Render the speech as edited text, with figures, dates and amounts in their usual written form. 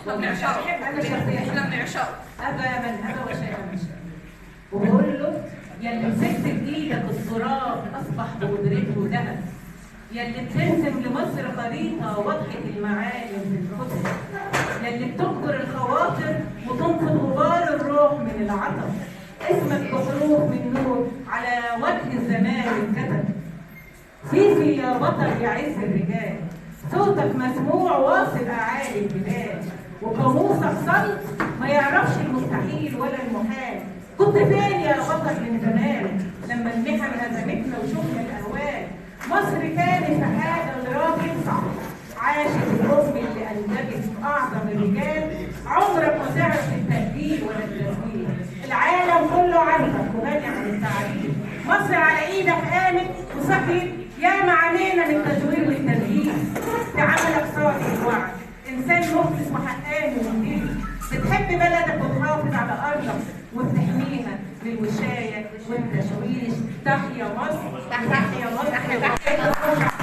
احنا بنعشقه، انا شخصيا احنا بنعشقه. ابى من ابى وشيئا من شاء. وبقول له يا اللي مسكت بايدك التراب اصبح بقدرته ذهب، يا اللي بترسم لمصر خريطه واضحه المعالم في الكتب، يا اللي بتنكر الخواطر وتنفض غبار الروح من العطب، اسمك بحروف من نور على وجه الزمان اتكتب. سيفي يا بطل يا عز الرجال، صوتك مسموع واصل اعالي البلاد، وقاموسك صمت ما يعرفش المستحيل ولا المحال. كنت فين يا بطل من زمان لما المحن هزمتنا وشفنا الاهوال؟ مصر كانت في حاجه لراجل صح، عاشت الام اللي انجبت اعظم الرجال، عمرك ما تعرف التهديد ولا التسويق. العالم كله عارفك وغني عن التعريف. مصر على ايدك قامت وسكت، يا معانينا من التزوير والتزييف. في عملك صادق الوعد، انسان مخلص وحقاني ومجيد، بتحب بلدك وتحافظ على ارضك وبتحميها من الوشايه والتشويش. تحيا مصر، تحيا مصر.